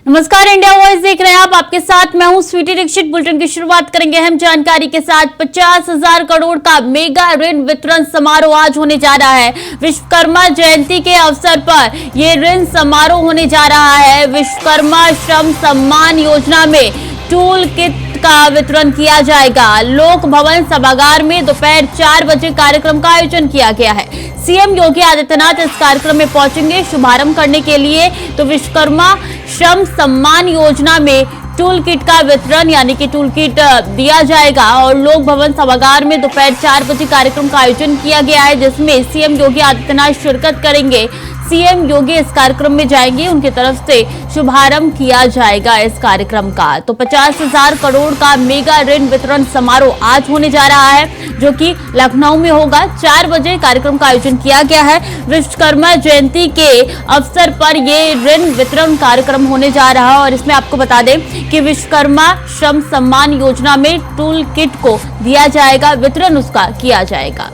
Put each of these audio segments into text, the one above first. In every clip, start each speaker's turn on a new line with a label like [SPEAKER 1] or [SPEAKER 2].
[SPEAKER 1] नमस्कार, India voice देख रहे हैं आप। आपके साथ मैं हूं स्वीटी दीक्षित। बुलेटिन की शुरुआत करेंगे अहम जानकारी के साथ। 50,000 करोड़ का मेगा ऋण वितरण समारोह आज होने जा रहा है। विश्वकर्मा जयंती के अवसर पर ये ऋण समारोह होने जा रहा है। विश्वकर्मा श्रम सम्मान योजना में टूल किट का वितरण किया जाएगा। लोक भवन सभागार में दोपहर 4 बजे कार्यक्रम का आयोजन किया गया है। सीएम योगी आदित्यनाथ इस कार्यक्रम में पहुंचेंगे शुभारंभ करने के लिए। तो विश्वकर्मा श्रम सम्मान योजना में टूल किट का वितरण यानी कि टूल किट दिया जाएगा और लोक भवन सभागार में दोपहर 4 बजे कार्यक्रम का आयोजन किया गया है, जिसमें सीएम योगी आदित्यनाथ शिरकत करेंगे। सीएम योगी इस कार्यक्रम में जाएंगे, उनकी तरफ से शुभारंभ किया जाएगा इस कार्यक्रम का। तो 50,000 करोड़ का मेगा ऋण वितरण समारोह आज होने जा रहा है, जो कि लखनऊ में होगा। 4 बजे कार्यक्रम का आयोजन किया गया है। विश्वकर्मा जयंती के अवसर पर ये ऋण वितरण कार्यक्रम होने जा रहा है और इसमें आपको बता दें कि विश्वकर्मा श्रम सम्मान योजना में टूल किट को दिया जाएगा, वितरण उसका किया जाएगा।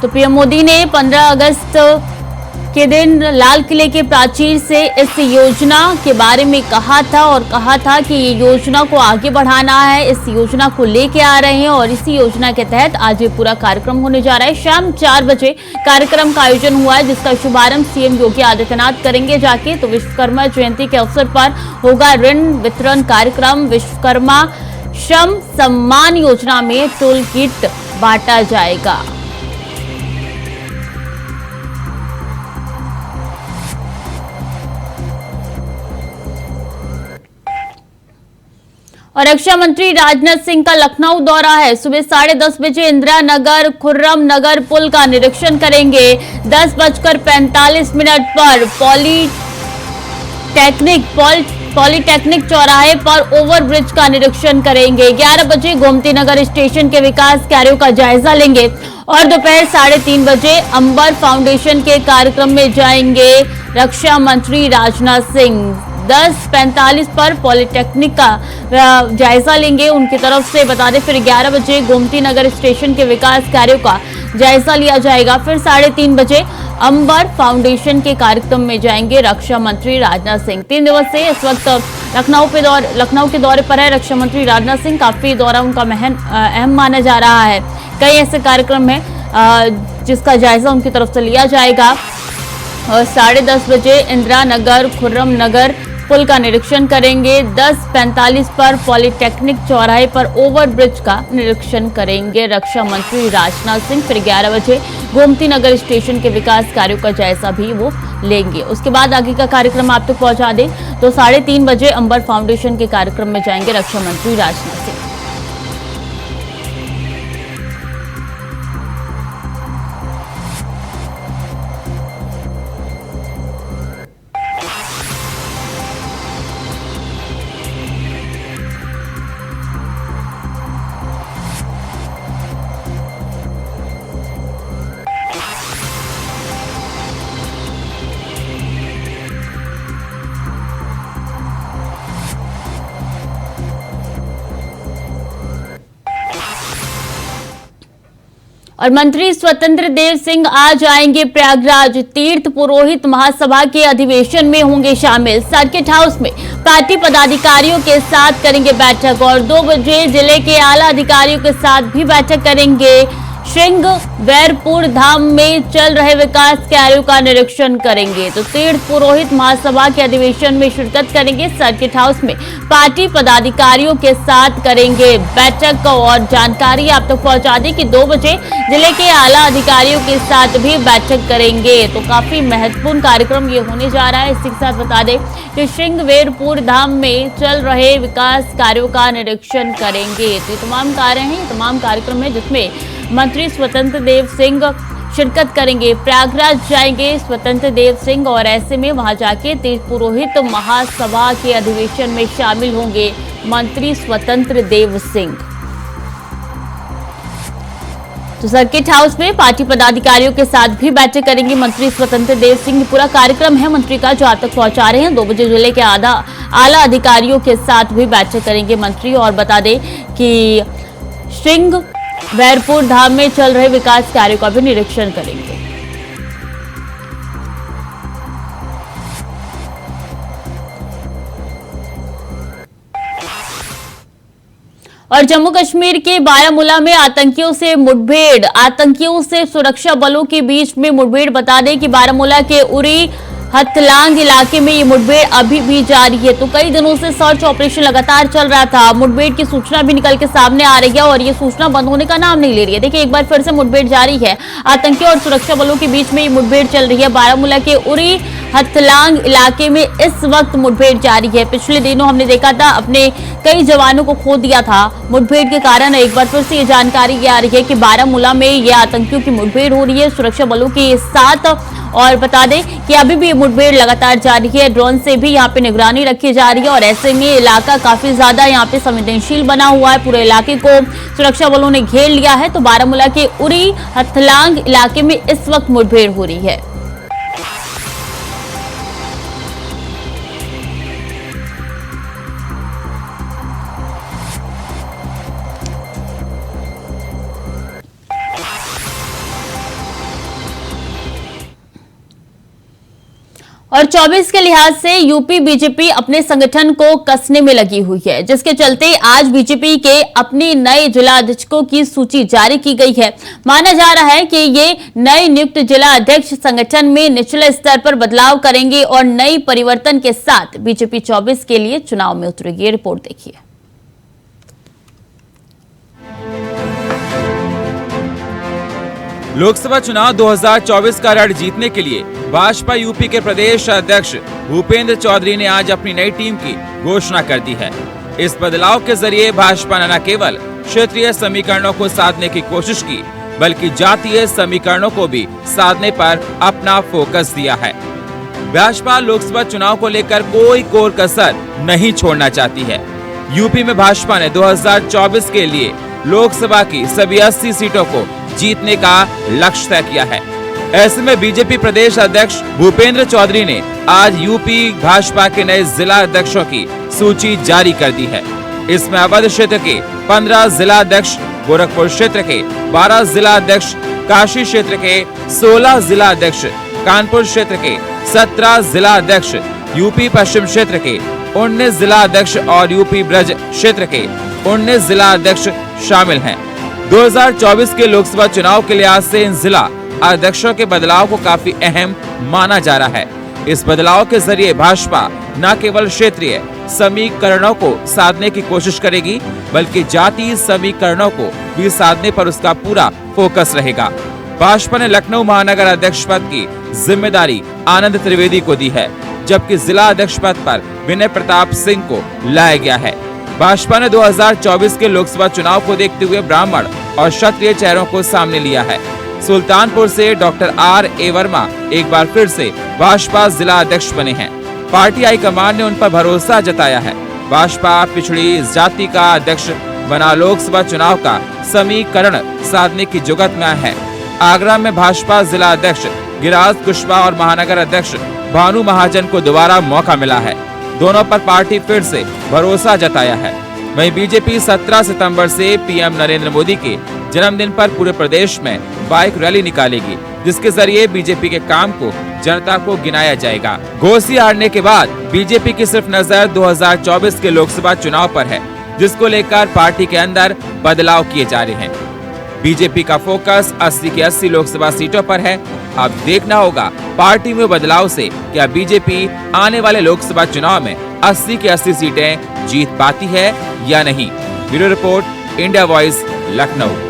[SPEAKER 1] तो पीएम मोदी ने 15 अगस्त के दिन लाल किले के प्राचीर से इस योजना के बारे में कहा था और कहा था कि ये योजना को आगे बढ़ाना है। इस योजना को लेके आ रहे हैं और इसी योजना के तहत आज ये पूरा कार्यक्रम होने जा रहा है। शाम 4 बजे कार्यक्रम का आयोजन हुआ है, जिसका शुभारंभ सीएम योगी आदित्यनाथ करेंगे जाके। तो विश्वकर्मा जयंती के अवसर पर होगा ऋण वितरण कार्यक्रम। विश्वकर्मा श्रम सम्मान योजना में टूल किट बांटा जाएगा। और रक्षा मंत्री राजनाथ सिंह का लखनऊ दौरा है। सुबह 10:30 बजे इंदिरा नगर खुर्रम नगर पुल का निरीक्षण करेंगे। 10:45 पर पॉलीटेक्निक चौराहे पर ओवरब्रिज का निरीक्षण करेंगे। 11 बजे गोमती नगर स्टेशन के विकास कार्यों का जायजा लेंगे और दोपहर 3:30 बजे अंबर फाउंडेशन के कार्यक्रम में जाएंगे रक्षा मंत्री राजनाथ सिंह। 10:45 पर पॉलीटेक्निक का जायजा लेंगे उनकी तरफ से, बता दें। फिर 11 बजे गोमती नगर स्टेशन के विकास कार्यों का जायजा लिया जाएगा। फिर 3:30 बजे अंबर फाउंडेशन के कार्यक्रम में जाएंगे रक्षा मंत्री राजनाथ सिंह। 3 दिवस से इस वक्त लखनऊ के दौरे पर है रक्षा मंत्री राजनाथ सिंह। काफी दौरा उनका अहम माना जा रहा है। कई ऐसे कार्यक्रम है जिसका जायजा उनकी तरफ से लिया जाएगा। और 10:30 बजे इंदिरा नगर खुर्रम नगर पुल का निरीक्षण करेंगे। 10:45 पर पॉलीटेक्निक चौराहे पर ओवरब्रिज का निरीक्षण करेंगे रक्षा मंत्री राजनाथ सिंह। फिर 11 बजे गोमती नगर स्टेशन के विकास कार्यों का जायजा भी वो लेंगे। उसके बाद आगे का कार्यक्रम आप तक पहुंचा दें तो 3:30 बजे अंबर फाउंडेशन के कार्यक्रम में जाएंगे रक्षा मंत्री राजनाथ सिंह। और मंत्री स्वतंत्र देव सिंह आज आएंगे प्रयागराज। तीर्थ पुरोहित महासभा के अधिवेशन में होंगे शामिल। सर्किट हाउस में पार्टी पदाधिकारियों के साथ करेंगे बैठक और 2 बजे जिले के आला अधिकारियों के साथ भी बैठक करेंगे। श्रृंगवेरपुर धाम में चल रहे विकास कार्यों का निरीक्षण करेंगे। तो तीर्थ पुरोहित महासभा के अधिवेशन में शिरकत करेंगे। सर्किट हाउस में पार्टी पदाधिकारियों के साथ करेंगे बैठक और जानकारी आप तक पहुंचा दें कि 2 बजे जिले के आला अधिकारियों के साथ भी बैठक करेंगे। तो काफी महत्वपूर्ण कार्यक्रम ये होने जा रहा है। इसी के साथ बता दें कि श्रृंगवेरपुर धाम में चल रहे विकास कार्यों का निरीक्षण करेंगे। तो तमाम कार्य हैं, तमाम कार्यक्रम है जिसमें मंत्री स्वतंत्र देव सिंह शिरकत करेंगे। प्रयागराज जाएंगे स्वतंत्र देव सिंह और ऐसे में वहां जाके तीर्थ पुरोहित महासभा के अधिवेशन में शामिल होंगे मंत्री स्वतंत्र देव सिंह। तो सर्किट हाउस में पार्टी पदाधिकारियों के साथ भी बैठक करेंगे मंत्री स्वतंत्र देव सिंह। पूरा कार्यक्रम है मंत्री का जो आप तक पहुंचा रहे हैं। 2 बजे जिले के आला अधिकारियों के साथ भी बैठक करेंगे मंत्री। और बता दें कि वैरपुर धाम में चल रहे विकास कार्यों का भी निरीक्षण करेंगे। और जम्मू कश्मीर के बारामूला में आतंकियों से सुरक्षा बलों के बीच में मुठभेड़। बता दें कि बारामूला के उरी हथलांग इलाके में ये मुठभेड़ अभी भी जारी है। तो कई दिनों से सर्च ऑपरेशन लगातार चल रहा था। मुठभेड़ की सूचना भी निकल के सामने आ रही है और ये सूचना बंद होने का नाम नहीं ले रही है। देखिए, एक बार फिर से मुठभेड़ जारी है। आतंकियों और सुरक्षा बलों के बीच में ये मुठभेड़ चल रही है। बारामूला के उरी हथलांग इलाके में इस वक्त मुठभेड़ जारी है। पिछले दिनों हमने देखा था, अपने कई जवानों को खो दिया था मुठभेड़ के कारण। एक बार फिर से ये जानकारी आ रही है कि बारामूला में ये आतंकियों की मुठभेड़ हो रही है सुरक्षा बलों के साथ। और बता दें कि अभी भी मुठभेड़ लगातार जारी है। ड्रोन से भी यहाँ पे निगरानी रखी जा रही है और ऐसे में इलाका काफी ज्यादा यहाँ पे संवेदनशील बना हुआ है। पूरे इलाके को सुरक्षा बलों ने घेर लिया है। तो बारामूला के उरी हथलांग इलाके में इस वक्त मुठभेड़ हो रही है। और 24 के लिहाज से यूपी बीजेपी अपने संगठन को कसने में लगी हुई है, जिसके चलते आज बीजेपी के अपने नए जिला अध्यक्षों की सूची जारी की गई है। माना जा रहा है कि ये नए नियुक्त जिला अध्यक्ष संगठन में निचले स्तर पर बदलाव करेंगे और नई परिवर्तन के साथ बीजेपी 24 के लिए चुनाव में उतरेगी। रिपोर्ट देखिए।
[SPEAKER 2] लोकसभा चुनाव 2024 का रण जीतने के लिए भाजपा यूपी के प्रदेश अध्यक्ष भूपेंद्र चौधरी ने आज अपनी नई टीम की घोषणा कर दी है। इस बदलाव के जरिए भाजपा ने न केवल क्षेत्रीय समीकरणों को साधने की कोशिश की, बल्कि जातीय समीकरणों को भी साधने पर अपना फोकस दिया है। भाजपा लोकसभा चुनाव को लेकर कोई कोर कसर नहीं छोड़ना चाहती है। यूपी में भाजपा ने 2024 के लिए लोकसभा की सभी 80 सीटों को जीतने का लक्ष्य तय किया है। ऐसे में बीजेपी प्रदेश अध्यक्ष भूपेंद्र चौधरी ने आज यूपी भाजपा के नए जिला अध्यक्षों की सूची जारी कर दी है। इसमें अवध क्षेत्र के 15 जिला अध्यक्ष, गोरखपुर क्षेत्र के 12 जिला अध्यक्ष, काशी क्षेत्र के 16 जिला अध्यक्ष, कानपुर क्षेत्र के 17 जिला अध्यक्ष, यूपी पश्चिम क्षेत्र के 19 जिला अध्यक्ष और यूपी ब्रज क्षेत्र के 19 जिला अध्यक्ष शामिल हैं। 2024 के लोकसभा चुनाव के लिहाज से इन जिला अध्यक्षों के बदलाव को काफी अहम माना जा रहा है। इस बदलाव के जरिए भाजपा न केवल क्षेत्रीय समीकरणों को साधने की कोशिश करेगी, बल्कि जातीय समीकरणों को भी साधने पर उसका पूरा फोकस रहेगा। भाजपा ने लखनऊ महानगर अध्यक्ष पद की जिम्मेदारी आनंद त्रिवेदी को दी है, जबकि जिला अध्यक्ष पद पर विनय प्रताप सिंह को लाया गया है। भाजपा ने 2024 के लोकसभा चुनाव को देखते हुए ब्राह्मण और क्षत्रिय चेहरों को सामने लिया है। सुल्तानपुर से डॉक्टर R.A. वर्मा एक बार फिर से भाजपा जिला अध्यक्ष बने हैं। पार्टी हाईकमान ने उन पर भरोसा जताया है। भाजपा पिछड़ी जाति का अध्यक्ष बना लोकसभा चुनाव का समीकरण साधने की जुगत में है। आगरा में भाजपा जिला अध्यक्ष गिरिराज कुशवाहा और महानगर अध्यक्ष भानु महाजन को दोबारा मौका मिला है। दोनों पर पार्टी फिर से भरोसा जताया है। वहीं बीजेपी 17 सितंबर से पीएम नरेंद्र मोदी के जन्मदिन पर पूरे प्रदेश में बाइक रैली निकालेगी, जिसके जरिए बीजेपी के काम को जनता को गिनाया जाएगा। घोसी हारने के बाद बीजेपी की सिर्फ नजर 2024 के लोकसभा चुनाव पर है, जिसको लेकर पार्टी के अंदर बदलाव किए जा रहे हैं। बीजेपी का फोकस 80 की 80 लोकसभा सीटों पर है। अब देखना होगा पार्टी में बदलाव से क्या बीजेपी आने वाले लोकसभा चुनाव में 80 की 80 सीटें जीत पाती है या नहीं। Bureau report, India voice, Lucknow.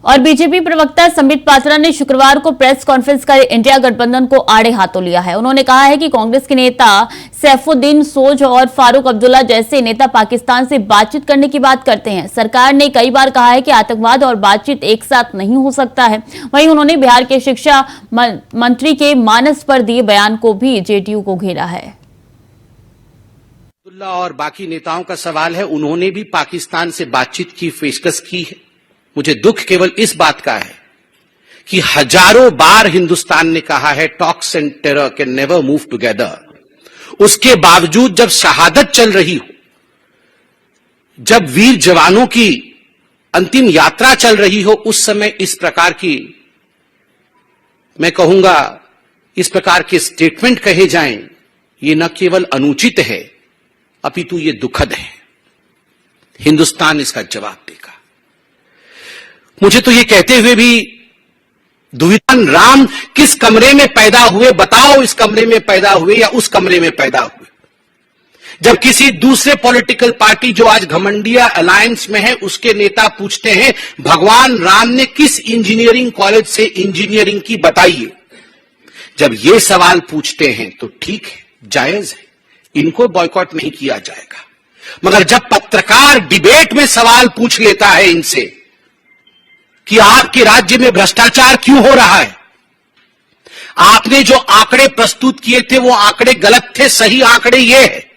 [SPEAKER 1] और बीजेपी प्रवक्ता संबित पात्रा ने शुक्रवार को प्रेस कॉन्फ्रेंस कर इंडिया गठबंधन को आड़े हाथों लिया है। उन्होंने कहा है कि कांग्रेस के नेता सैफुद्दीन सोज और फारूक अब्दुल्ला जैसे नेता पाकिस्तान से बातचीत करने की बात करते हैं। सरकार ने कई बार कहा है कि आतंकवाद और बातचीत एक साथ नहीं हो सकता है। वहीं उन्होंने बिहार के शिक्षा मंत्री के मानस पर दिए बयान को भी जेडीयू को घेरा है।
[SPEAKER 3] अब्दुल्ला और बाकी नेताओं का सवाल है, उन्होंने भी पाकिस्तान से बातचीत की पेशकश की है। मुझे दुख केवल इस बात का है कि हजारों बार हिंदुस्तान ने कहा है talks and terror can never move together. उसके बावजूद जब शहादत चल रही हो, जब वीर जवानों की अंतिम यात्रा चल रही हो उस समय इस प्रकार की, मैं कहूंगा, इस प्रकार के स्टेटमेंट कहे जाएं, ये न केवल अनुचित है अपितु ये दुखद है। हिंदुस्तान इसका जवाब देगा। मुझे तो ये कहते हुए भी दुविधा, राम किस कमरे में पैदा हुए बताओ, इस कमरे में पैदा हुए या उस कमरे में पैदा हुए। जब किसी दूसरे पॉलिटिकल पार्टी जो आज घमंडिया अलायंस में है उसके नेता पूछते हैं भगवान राम ने किस इंजीनियरिंग कॉलेज से इंजीनियरिंग की बताइए, जब ये सवाल पूछते हैं तो ठीक है, जायज है, इनको बॉयकॉट नहीं किया जाएगा। मगर जब पत्रकार डिबेट में सवाल पूछ लेता है इनसे कि आपके राज्य में भ्रष्टाचार क्यों हो रहा है, आपने जो आंकड़े प्रस्तुत किए थे वो आंकड़े गलत थे, सही आंकड़े ये है,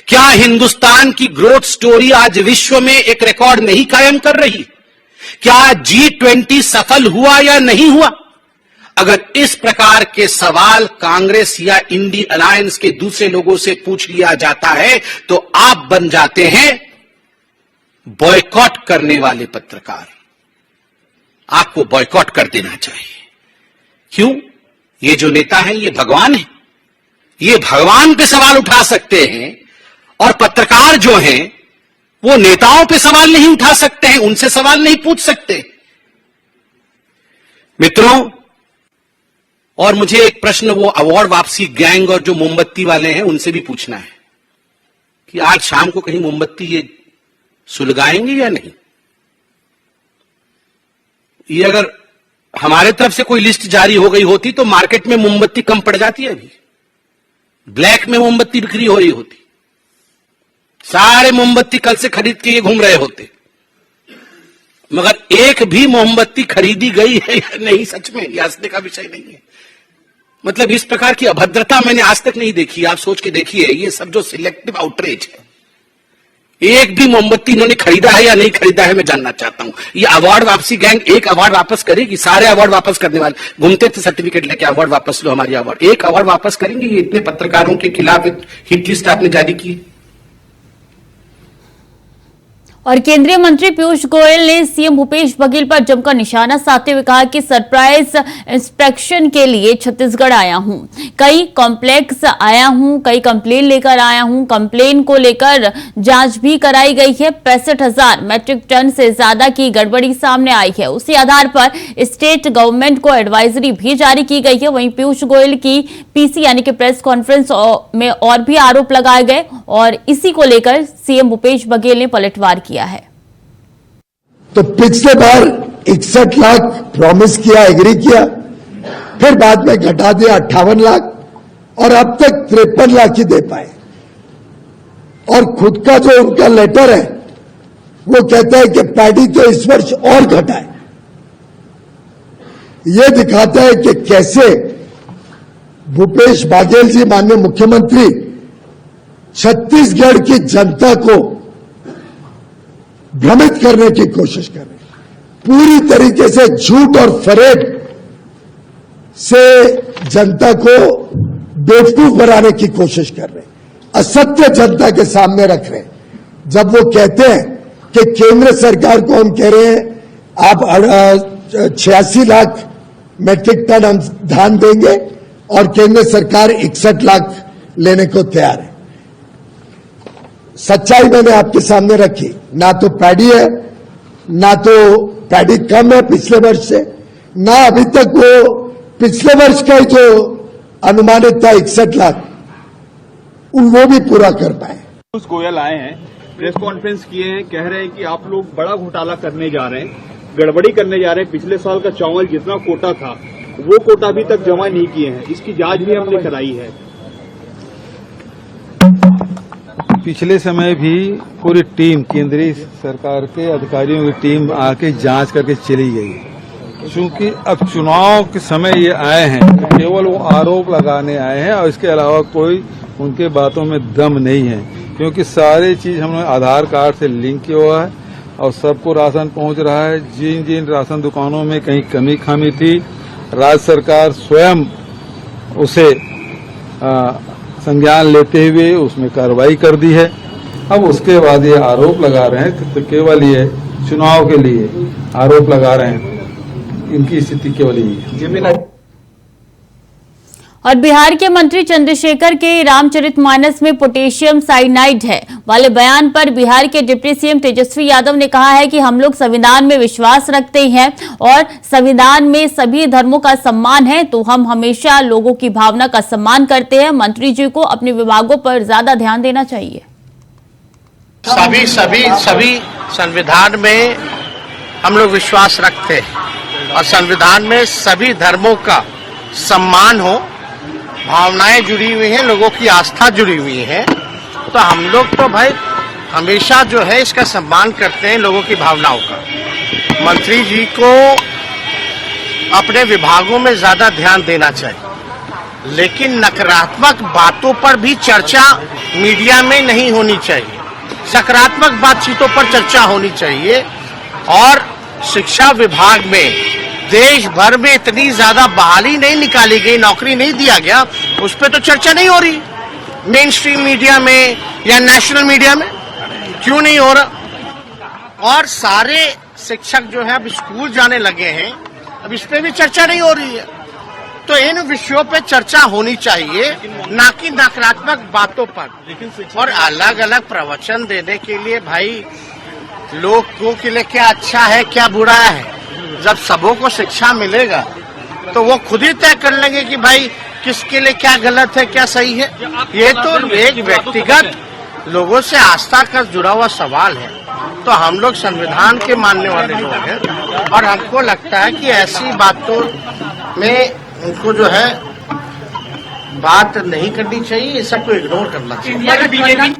[SPEAKER 3] क्या हिंदुस्तान की ग्रोथ स्टोरी आज विश्व में एक रिकॉर्ड नहीं कायम कर रही? क्या G20 सफल हुआ या नहीं हुआ? अगर इस प्रकार के सवाल कांग्रेस या इंडी अलायंस के दूसरे लोगों से पूछ लिया जाता है तो आप बन जाते हैं बॉयकॉट करने वाले पत्रकार। आपको बॉयकॉट कर देना चाहिए। क्यों? ये जो नेता हैं ये भगवान है, ये भगवान पे सवाल उठा सकते हैं और पत्रकार जो हैं वो नेताओं पे सवाल नहीं उठा सकते हैं, उनसे सवाल नहीं पूछ सकते। मित्रों, और मुझे एक प्रश्न वो अवार्ड वापसी गैंग और जो मोमबत्ती वाले हैं उनसे भी पूछना है कि आज शाम को कहीं मोमबत्ती ये सुलगाएंगे या नहीं। ये अगर हमारे तरफ से कोई लिस्ट जारी हो गई होती तो मार्केट में मोमबत्ती कम पड़ जाती है, अभी ब्लैक में मोमबत्ती बिक्री हो रही होती, सारे मोमबत्ती कल से खरीद के ये घूम रहे होते। मगर एक भी मोमबत्ती खरीदी गई है या नहीं, सच में ये हंसने का विषय नहीं है। मतलब इस प्रकार की अभद्रता मैंने आज तक नहीं देखी। आप सोच के देखिए, ये सब जो सिलेक्टिव आउटरीच है, एक भी मोमबत्ती इन्होंने खरीदा है या नहीं खरीदा है, मैं जानना चाहता हूं। ये अवार्ड वापसी गैंग एक अवार्ड वापस करेगी? सारे अवार्ड वापस करने वाले घूमते थे सर्टिफिकेट लेके, अवार्ड वापस लो, हमारी अवार्ड। एक अवार्ड वापस करेंगे? ये इतने पत्रकारों के खिलाफ हिट लिस्ट आपने जारी की।
[SPEAKER 1] और केंद्रीय मंत्री पीयूष गोयल ने सीएम भूपेश बघेल पर जमकर निशाना साधते हुए कहा कि सरप्राइज इंस्पेक्शन के लिए छत्तीसगढ़ आया हूं, कई कॉम्प्लेक्स आया हूं, कई कंप्लेन लेकर आया हूं, कंप्लेन को लेकर जांच भी कराई गई है। 65,000 मैट्रिक टन से ज्यादा की गड़बड़ी सामने आई है। उसी आधार पर स्टेट गवर्नमेंट को एडवाइजरी भी जारी की गई है। वहीं पीयूष गोयल की पीसी यानी कि प्रेस कॉन्फ्रेंस में और भी आरोप लगाए गए और इसी को लेकर सीएम भूपेश बघेल ने पलटवार किया है।
[SPEAKER 4] तो पिछले बार 61 लाख प्रॉमिस किया, एग्री किया, फिर बाद में घटा दिया 58 लाख और अब तक 53 लाख ही दे पाए। और खुद का जो उनका लेटर है वो कहता है कि पैडी तो इस वर्ष और घटाए। ये दिखाता है कि कैसे भूपेश बघेल जी, माननीय मुख्यमंत्री, छत्तीसगढ़ की जनता को भ्रमित करने की कोशिश कर रहे हैं। पूरी तरीके से झूठ और फरेब से जनता को बेवकूफ बनाने की कोशिश कर रहे हैं, असत्य जनता के सामने रख रहे हैं। जब वो कहते हैं कि केंद्र सरकार को हम कह रहे हैं आप 86 लाख मैट्रिक टन हम धान देंगे और केंद्र सरकार 61 लाख लेने को तैयार है। सच्चाई मैंने आपके सामने रखी, ना तो पैडी है, ना तो पैडी कम है पिछले वर्ष से, ना अभी तक वो पिछले वर्ष का जो अनुमानित था 61 लाख वो भी पूरा कर पाए।
[SPEAKER 5] पीयूष गोयल आए हैं, प्रेस कॉन्फ्रेंस किए हैं, कह रहे हैं कि आप लोग बड़ा घोटाला करने जा रहे हैं, गड़बड़ी करने जा रहे हैं। पिछले साल का चावल जितना कोटा था वो कोटा अभी तक जमा नहीं किए हैं, इसकी जांच भी हमने कराई है।
[SPEAKER 6] पिछले समय भी पूरी टीम, केंद्रीय सरकार के अधिकारियों की टीम आके जांच करके चली गई। क्योंकि अब चुनाव के समय ये आए हैं, केवल वो आरोप लगाने आए हैं और इसके अलावा कोई उनके बातों में दम नहीं है। क्योंकि सारी चीज हमने आधार कार्ड से लिंक किया हुआ है और सबको राशन पहुंच रहा है। जिन जिन राशन दुकानों में कहीं कमी खामी थी, राज्य सरकार स्वयं उसे संज्ञान लेते हुए उसमें कार्रवाई कर दी है। अब उसके बाद ये आरोप लगा रहे हैं तो केवल ये चुनाव के लिए आरोप लगा रहे हैं, इनकी स्थिति केवल यही है।
[SPEAKER 1] और बिहार के मंत्री चंद्रशेखर के रामचरितमानस में पोटेशियम साइनाइड है वाले बयान पर बिहार के डिप्टी सीएम तेजस्वी यादव ने कहा है कि हम लोग संविधान में विश्वास रखते हैं और संविधान में सभी धर्मों का सम्मान है, तो हम हमेशा लोगों की भावना का सम्मान करते हैं। मंत्री जी को अपने विभागों पर ज्यादा ध्यान देना चाहिए।
[SPEAKER 3] सभी संविधान में हम लोग विश्वास रखते हैं और संविधान में सभी धर्मों का सम्मान हो, भावनाएं जुड़ी हुई हैं, लोगों की आस्था जुड़ी हुई है, तो हम लोग तो भाई हमेशा जो है इसका सम्मान करते हैं, लोगों की भावनाओं का। मंत्री जी को अपने विभागों में ज्यादा ध्यान देना चाहिए, लेकिन नकारात्मक बातों पर भी चर्चा मीडिया में नहीं होनी चाहिए, सकारात्मक बातचीतों पर चर्चा होनी चाहिए। और शिक्षा विभाग में देश भर में इतनी ज्यादा बहाली नहीं निकाली गई, नौकरी नहीं दिया गया, उस पर तो चर्चा नहीं हो रही मेन स्ट्रीम मीडिया में या नेशनल मीडिया में, क्यों नहीं हो रहा? और सारे शिक्षक जो है अब स्कूल जाने लगे हैं, अब इस पे भी चर्चा नहीं हो रही है। तो इन विषयों पे चर्चा होनी चाहिए, ना कि नकारात्मक बातों पर। और अलग अलग प्रवचन देने के लिए भाई लोगों के लिए क्या अच्छा है क्या बुरा है, जब सबों को शिक्षा मिलेगा तो वो खुद ही तय कर लेंगे कि भाई किसके लिए क्या गलत है क्या सही है। ये तो एक व्यक्तिगत लोगों से आस्था का जुड़ा हुआ सवाल है। तो हम लोग संविधान के मानने वाले लोग हैं और हमको लगता है कि ऐसी बातों में उनको जो है बात नहीं करनी चाहिए, सबको इग्नोर करना चाहिए।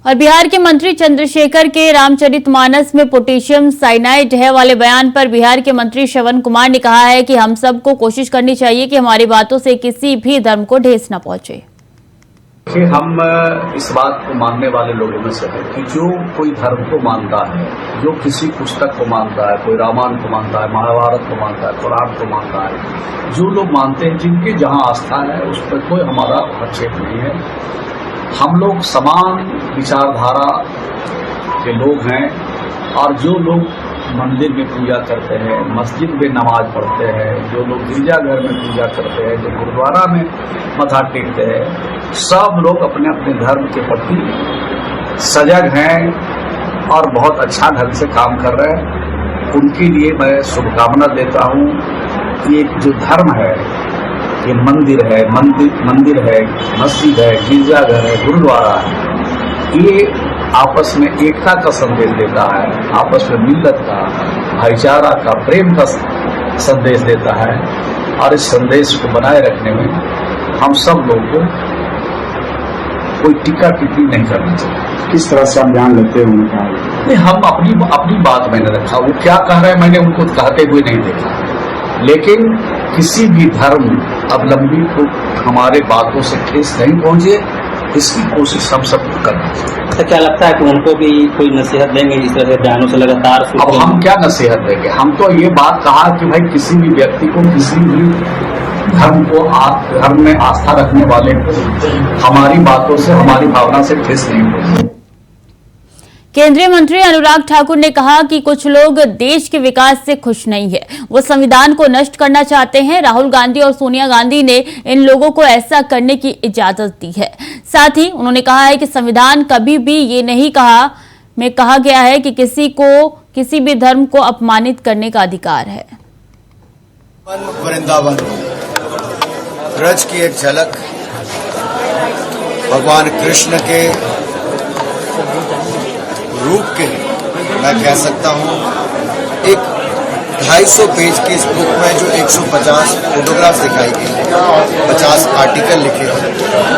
[SPEAKER 1] और बिहार के मंत्री चंद्रशेखर के रामचरितमानस में पोटेशियम साइनाइड है वाले बयान पर बिहार के मंत्री श्रवण कुमार ने कहा है कि हम सबको कोशिश करनी चाहिए कि हमारी बातों से किसी भी धर्म को ठेस न पहुंचे।
[SPEAKER 7] हम इस बात को मानने वाले लोगों में से है कि जो कोई धर्म को मानता है, जो किसी पुस्तक को मानता है, कोई रामायण को मानता है, महाभारत को मानता है, कुरान को मानता है, जो लोग मानते हैं, जिनकी जहां आस्था है उस पर कोई हमारा हस्तक्षेप नहीं है। हम लोग समान विचारधारा के लोग हैं और जो लोग मंदिर में पूजा करते हैं, मस्जिद में नमाज पढ़ते हैं, जो लोग गिरजाघर में पूजा करते हैं, जो गुरुद्वारा में मत्था टेकते हैं, सब लोग अपने अपने धर्म के प्रति सजग हैं और बहुत अच्छा ढंग से काम कर रहे हैं। उनके लिए मैं शुभकामना देता हूँ। ये जो धर्म है, ये मंदिर है, मंदिर है, मस्जिद है, गिरजाघर है, गुरुद्वारा है, ये आपस में एकता का संदेश देता है, आपस में मिलत का, भाईचारा का, प्रेम का संदेश देता है। और इस संदेश को बनाए रखने में हम सब लोग को कोई टीका टिप्पणी नहीं करनी चाहिए।
[SPEAKER 8] किस तरह से आप ध्यान लेते हुए कहा?
[SPEAKER 7] नहीं, हम अपनी बात मैंने रखा, वो क्या कह रहे हैं मैंने उनको कहते हुए नहीं देखा, लेकिन किसी भी धर्म अवलंबी को हमारे बातों से ठेस नहीं पहुंचे, इसकी कोशिश हम सब करना चाहिए।
[SPEAKER 9] तो क्या लगता है कि उनको भी कोई नसीहत देंगे इस तरह से बयानों से लगातार?
[SPEAKER 7] अब हम क्या नसीहत देंगे? हम तो ये बात कहा कि भाई किसी भी व्यक्ति को, किसी भी धर्म में आस्था रखने वाले को हमारी बातों से, हमारी भावना से ठेस नहीं पहुंचे।
[SPEAKER 1] केंद्रीय मंत्री अनुराग ठाकुर ने कहा कि कुछ लोग देश के विकास से खुश नहीं है, वो संविधान को नष्ट करना चाहते हैं। राहुल गांधी और सोनिया गांधी ने इन लोगों को ऐसा करने की इजाजत दी है। साथ ही उन्होंने कहा है कि संविधान कभी भी ये नहीं कहा गया है कि किसी को किसी भी धर्म को अपमानित करने का अधिकार है।
[SPEAKER 10] वृंदावन ब्रज की एक झलक भगवान कृष्ण के रूप के, मैं कह सकता हूँ, एक 250 पेज की इस बुक में जो 150 फोटोग्राफ दिखाई गई, 50 आर्टिकल लिखे हैं,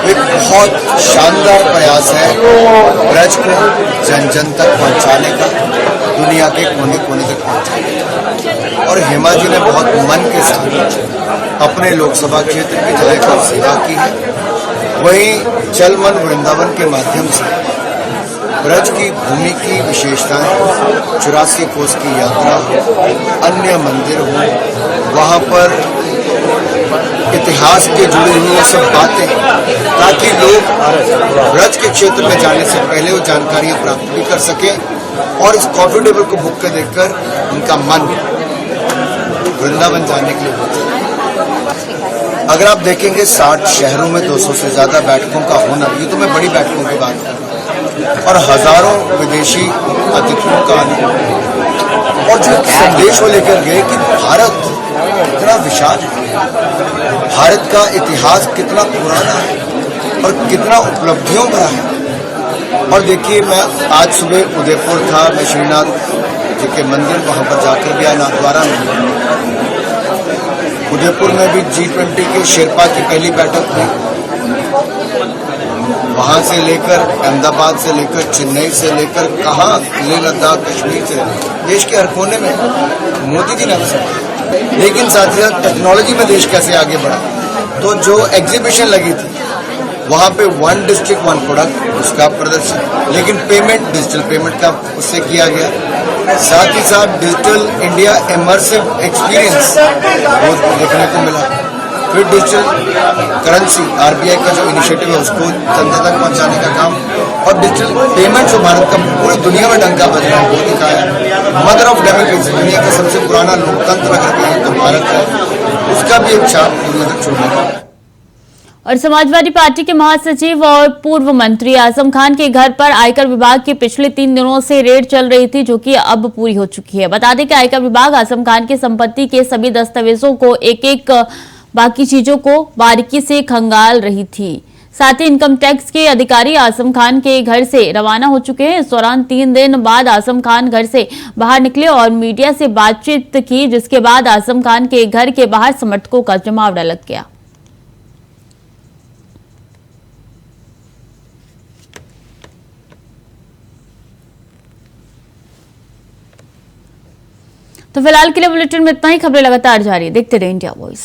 [SPEAKER 10] एक बहुत शानदार प्रयास है ब्रज को जन जन तक पहुँचाने का, दुनिया के कोने कोने तक पहुँचाने का। और हेमा जी ने बहुत मन के साथ अपने लोकसभा क्षेत्र की जगह सेवा की है। वहीं जल मन वृंदावन के माध्यम से ब्रज की भूमि की विशेषताएं, 84 कोस की यात्रा हो, अन्य मंदिर हो, वहाँ पर इतिहास के जुड़ी हुई वो सब बातें, ताकि लोग ब्रज के क्षेत्र में जाने से पहले वो जानकारियां प्राप्त भी कर सकें और इस कॉफी टेबल को बुक कर देखकर उनका मन वृंदावन जाने के लिए हो जाए। अगर आप देखेंगे 60 शहरों में 200 से ज्यादा बैठकों का होना, ये तो मैं बड़ी बैठकों की बात कर रहा हूं, और हजारों विदेशी अतिथियों का आना, और जो संदेश वो लेकर गए कि भारत कितना विशाल है, भारत का इतिहास कितना पुराना है और कितना उपलब्धियों भरा है। और देखिए, मैं आज सुबह उदयपुर था, मैं श्रीनाथ जी के मंदिर वहां पर जाकर भी आया, नाथद्वारा में। उदयपुर में भी G20 के शेरपा की पहली बैठक हुई, वहां से लेकर अहमदाबाद से लेकर चेन्नई से लेकर कहाँ लेह लद्दाख कश्मीर से देश के हर कोने में मोदी जी ने अवसर। लेकिन साथ ही साथ टेक्नोलॉजी में देश कैसे आगे बढ़ा, तो जो एग्जीबिशन लगी थी वहां पे 1 डिस्ट्रिक्ट 1 प्रोडक्ट, उसका प्रदर्शन, लेकिन पेमेंट डिजिटल पेमेंट का उससे किया गया। साथ ही साथ डिजिटल इंडिया इमर्सिव एक्सपीरियंस वो देखने को मिला। फिर डिजिटल करेंसी, RBI का जो इनिशिएटिव है उसको जनता तक पहुंचाने का काम, और डिजिटल पेमेंट जो भारत का पूरी दुनिया में डंका बज रहा है वो दिखाया। मदर ऑफ डेमोक्रेसी, दुनिया का सबसे पुराना लोकतंत्र अगर कहें तो भारत है, उसका भी एक छाप दुनिया तक छोड़ने का।
[SPEAKER 1] और समाजवादी पार्टी के महासचिव और पूर्व मंत्री आजम खान के घर पर आयकर विभाग की पिछले 3 दिनों से रेड चल रही थी, जो कि अब पूरी हो चुकी है। बता दें कि आयकर विभाग आजम खान की संपत्ति के सभी दस्तावेजों को एक एक बाकी चीजों को बारीकी से खंगाल रही थी। साथ ही इनकम टैक्स के अधिकारी आजम खान के घर से रवाना हो चुके हैं। इस दौरान 3 दिन बाद आजम खान घर से बाहर निकले और मीडिया से बातचीत की, जिसके बाद आजम खान के घर के बाहर समर्थकों का जमावड़ा लग गया। तो फिलहाल के लिए बुलेटिन में इतना ही। खबरें लगातार जारी, देखते रहिए इंडिया वॉइस।